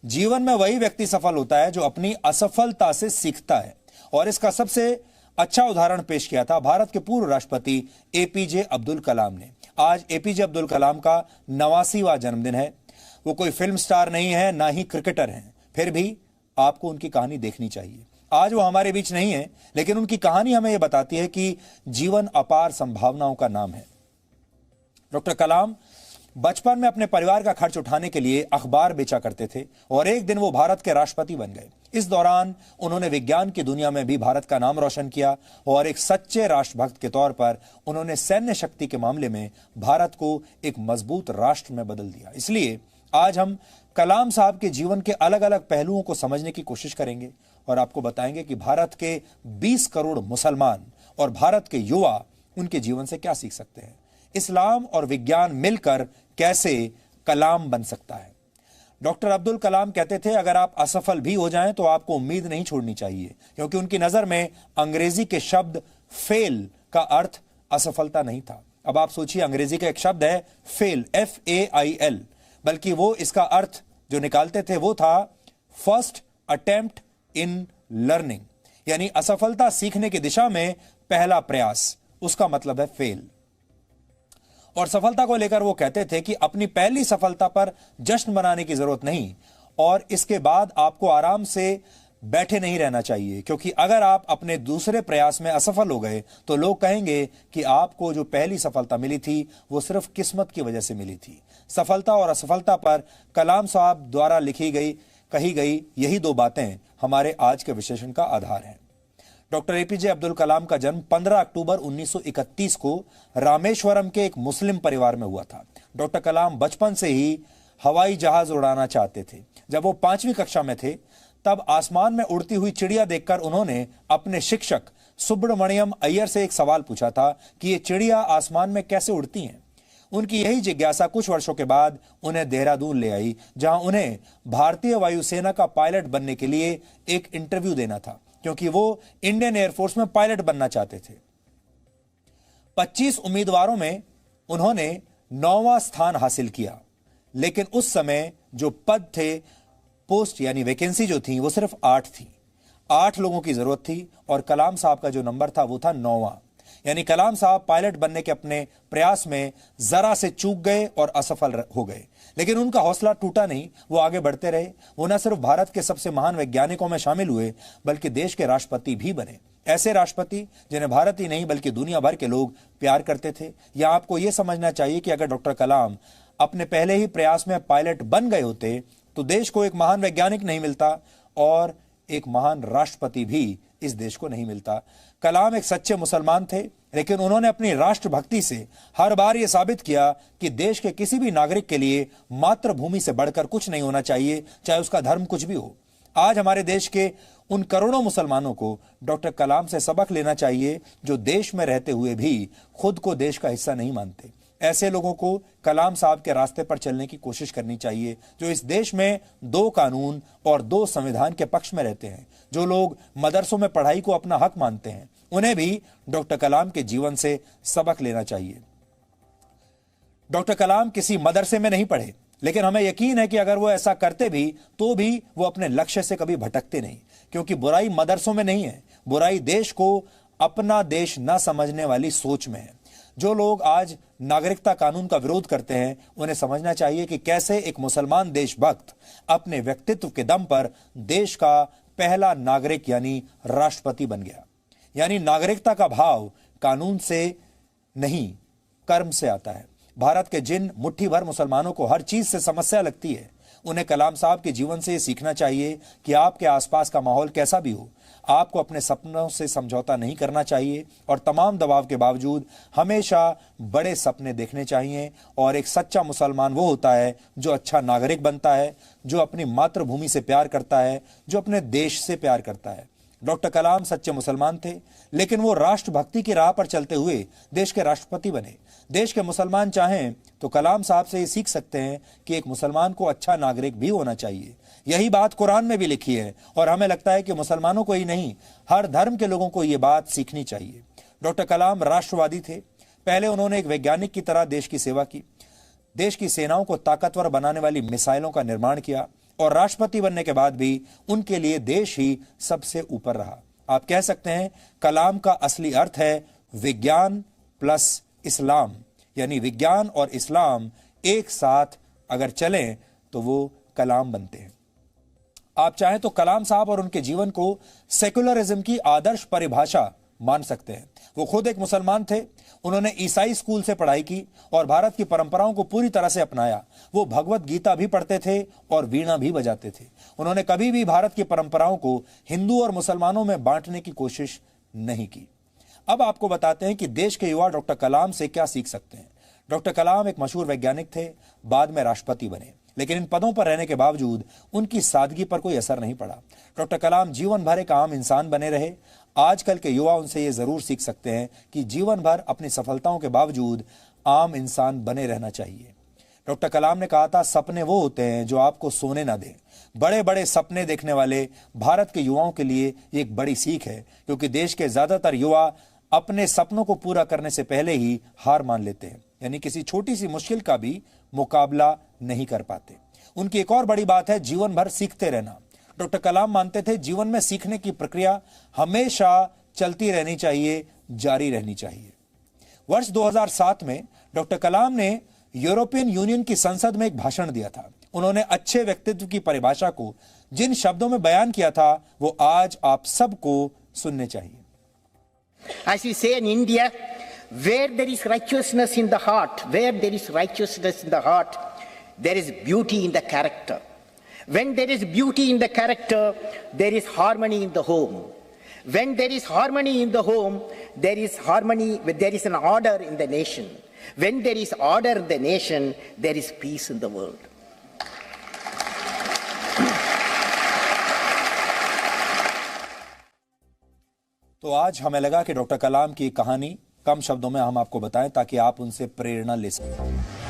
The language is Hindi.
जीवन में वही व्यक्ति सफल होता है जो अपनी असफलता से सीखता है। और इसका सबसे अच्छा उदाहरण पेश किया था भारत के पूर्व राष्ट्रपति एपीजे अब्दुल कलाम ने। आज एपीजे अब्दुल कलाम का 89वां जन्मदिन है। वो कोई फिल्म स्टार नहीं है, ना ही क्रिकेटर हैं, फिर भी आपको उनकी कहानी देखनी चाहिए। आज वो हमारे बीच नहीं है, लेकिन उनकी कहानी हमें यह बताती है कि जीवन अपार संभावनाओं का नाम है। डॉक्टर कलाम बचपन में अपने परिवार का खर्च उठाने के लिए अखबार बेचा करते थे और एक दिन वो भारत के राष्ट्रपति बन गए। इस दौरान उन्होंने विज्ञान की दुनिया में भी भारत का नाम रोशन किया और एक सच्चे राष्ट्रभक्त के तौर पर उन्होंने सैन्य शक्ति के मामले में भारत को एक मजबूत राष्ट्र में बदल दिया। इसलिए आज हम कलाम साहब के जीवन के अलग अलग पहलुओं को समझने की कोशिश करेंगे और आपको बताएंगे कि भारत के 20 करोड़ मुसलमान और भारत के युवा उनके जीवन से क्या सीख सकते हैं। इस्लाम और विज्ञान मिलकर कैसे कलाम बन सकता है। डॉक्टर अब्दुल कलाम कहते थे, अगर आप असफल भी हो जाएं तो आपको उम्मीद नहीं छोड़नी चाहिए, क्योंकि उनकी नजर में अंग्रेजी के शब्द फेल का अर्थ असफलता नहीं था। अब आप सोचिए, अंग्रेजी का एक शब्द है फेल, FAIL, बल्कि वो इसका अर्थ जो निकालते थे वो था फर्स्ट अटेम्प्ट इन लर्निंग, यानी असफलता सीखने की दिशा में पहला प्रयास, उसका मतलब है फेल। और सफलता को लेकर वो कहते थे कि अपनी पहली सफलता पर जश्न मनाने की जरूरत नहीं और इसके बाद आपको आराम से बैठे नहीं रहना चाहिए, क्योंकि अगर आप अपने दूसरे प्रयास में असफल हो गए तो लोग कहेंगे कि आपको जो पहली सफलता मिली थी वो सिर्फ किस्मत की वजह से मिली थी। सफलता और असफलता पर कलाम साहब द्वारा कही गई यही दो बातें हमारे आज के विश्लेषण का आधार हैं। डॉक्टर एपीजे अब्दुल कलाम का जन्म 15 अक्टूबर 1931 को रामेश्वरम के एक मुस्लिम परिवार में हुआ था। डॉक्टर कलाम बचपन से ही हवाई जहाज उड़ाना चाहते थे। जब वो 5वीं कक्षा में थे तब आसमान में उड़ती हुई चिड़िया देखकर उन्होंने अपने शिक्षक सुब्रमण्यम अय्यर से एक सवाल पूछा था कि ये चिड़िया आसमान में कैसे उड़ती हैं। उनकी यही जिज्ञासा कुछ वर्षों के बाद उन्हें देहरादून ले आई, जहां उन्हें भारतीय वायुसेना का पायलट बनने के लिए एक इंटरव्यू देना था, क्योंकि वो इंडियन एयरफोर्स में पायलट बनना चाहते थे। 25 उम्मीदवारों में उन्होंने 9वां स्थान हासिल किया, लेकिन उस समय जो पद थे, पोस्ट यानी वैकेंसी जो थी, वो सिर्फ 8 थी। 8 लोगों की जरूरत थी और कलाम साहब का जो नंबर था वो था 9वां। यानी कलाम साहब पायलट बनने के अपने प्रयास में जरा से चूक गए और असफल हो गए, लेकिन उनका हौसला टूटा नहीं। वो आगे बढ़ते रहे। वो न सिर्फ भारत के सबसे महान वैज्ञानिकों में शामिल हुए, बल्कि देश के राष्ट्रपति भी बने। ऐसे राष्ट्रपति जिन्हें भारत ही नहीं बल्कि दुनिया भर के लोग प्यार करते थे। या आपको यह समझना चाहिए कि अगर डॉक्टर कलाम अपने पहले ही प्रयास में पायलट बन गए होते तो देश को एक महान वैज्ञानिक नहीं मिलता और एक महान राष्ट्रपति भी इस देश को नहीं मिलता। कलाम एक सच्चे मुसलमान थे, लेकिन उन्होंने अपनी राष्ट्रभक्ति से हर बार यह साबित किया कि देश के किसी भी नागरिक के लिए मातृभूमि से बढ़कर कुछ नहीं होना चाहिए, चाहे उसका धर्म कुछ भी हो। आज हमारे देश के उन करोड़ों मुसलमानों को डॉक्टर कलाम से सबक लेना चाहिए जो देश में रहते हुए भी खुद को देश का हिस्सा नहीं मानते। ऐसे लोगों को कलाम साहब के रास्ते पर चलने की कोशिश करनी चाहिए, जो इस देश में 2 कानून और 2 संविधान के पक्ष में रहते हैं। जो लोग मदरसों में पढ़ाई को अपना हक मानते हैं, उन्हें भी डॉक्टर कलाम के जीवन से सबक लेना चाहिए। डॉक्टर कलाम किसी मदरसे में नहीं पढ़े, लेकिन हमें यकीन है कि अगर वो ऐसा करते भी तो भी वो अपने लक्ष्य से कभी भटकते नहीं, क्योंकि बुराई मदरसों में नहीं है, बुराई देश को अपना देश न समझने वाली सोच में है। जो लोग आज नागरिकता कानून का विरोध करते हैं, उन्हें समझना चाहिए कि कैसे एक मुसलमान देशभक्त अपने व्यक्तित्व के दम पर देश का पहला नागरिक यानी राष्ट्रपति बन गया। यानी नागरिकता का भाव कानून से नहीं, कर्म से आता है। भारत के जिन मुट्ठी भर मुसलमानों को हर चीज से समस्या लगती है, उन्हें कलाम साहब के जीवन से सीखना चाहिए कि आपके आसपास का माहौल कैसा भी हो, आपको अपने सपनों से समझौता नहीं करना चाहिए और तमाम दबाव के बावजूद हमेशा बड़े सपने देखने चाहिए। और एक सच्चा मुसलमान वो होता है जो अच्छा नागरिक बनता है, जो अपनी मातृभूमि से प्यार करता है, जो अपने देश से प्यार करता है। डॉक्टर कलाम सच्चे मुसलमान थे, लेकिन वो राष्ट्रभक्ति की राह पर चलते हुए देश के राष्ट्रपति बने। देश के मुसलमान चाहें तो कलाम साहब से ये सीख सकते हैं कि एक मुसलमान को अच्छा नागरिक भी होना चाहिए। यही बात कुरान में भी लिखी है और हमें लगता है कि मुसलमानों को ही नहीं, हर धर्म के लोगों को ये बात सीखनी चाहिए। डॉक्टर कलाम राष्ट्रवादी थे। पहले उन्होंने एक वैज्ञानिक की तरह देश की सेवा की, देश की सेनाओं को ताकतवर बनाने वाली मिसाइलों का निर्माण किया और राष्ट्रपति बनने के बाद भी उनके लिए देश ही सबसे ऊपर रहा। आप कह सकते हैं कलाम का असली अर्थ है विज्ञान प्लस इस्लाम, यानी विज्ञान और इस्लाम एक साथ अगर चलें तो वो कलाम बनते हैं। आप चाहें तो कलाम साहब और उनके जीवन को सेकुलरिज्म की आदर्श परिभाषा मान सकते हैं। वो खुद एक मुसलमान थे, उन्होंने ईसाई स्कूल से पढ़ाई की और भारत की परंपराओं को पूरी तरह से अपनाया। वो भगवत गीता भी पढ़ते थे और वीणा भी बजाते थे। उन्होंने कभी भी भारत की परंपराओं को हिंदू और मुसलमानों में बांटने की कोशिश नहीं की। अब आपको बताते हैं कि देश के युवा डॉक्टर कलाम से क्या सीख सकते हैं। डॉक्टर कलाम एक मशहूर वैज्ञानिक थे, बाद में राष्ट्रपति बने, लेकिन इन पदों पर रहने के बावजूद उनकी सादगी पर कोई असर नहीं पड़ा। डॉक्टर कलाम जीवन भर एक आम इंसान बने रहे। आजकल के युवा उनसे ये जरूर सीख सकते हैं कि जीवन भर अपनी सफलताओं के बावजूद आम इंसान बने रहना चाहिए। डॉक्टर कलाम ने कहा था, सपने वो होते हैं जो आपको सोने ना दें। बड़े बड़े सपने देखने वाले भारत के युवाओं के लिए एक बड़ी सीख है, क्योंकि देश के ज्यादातर युवा अपने सपनों को पूरा करने से पहले ही हार मान लेते हैं, यानी किसी छोटी सी मुश्किल का भी मुकाबला नहीं कर पाते। उनकी एक और बड़ी बात है जीवन भर सीखते रहना। डॉक्टर कलाम मानते थे जीवन में सीखने की प्रक्रिया हमेशा चलती रहनी चाहिए, जारी रहनी चाहिए। वर्ष 2007 में डॉक्टर कलाम ने यूरोपियन यूनियन की संसद में एक भाषण दिया था। उन्होंने अच्छे व्यक्तित्व की परिभाषा को जिन शब्दों में बयान किया था वो आज आप सबको सुनने चाहिए। As we say in India, where there is righteousness in the heart, where there is righteousness in the heart, there is beauty in the character. When there is beauty in the character, there is harmony in the home. When there is harmony in the home, there is harmony, there is an order in the nation. When there is order in the nation, there is peace in the world. तो आज हमें लगा कि डॉक्टर कलाम की कहानी कम शब्दों में हम आपको बताएं ताकि आप उनसे प्रेरणा ले सकें।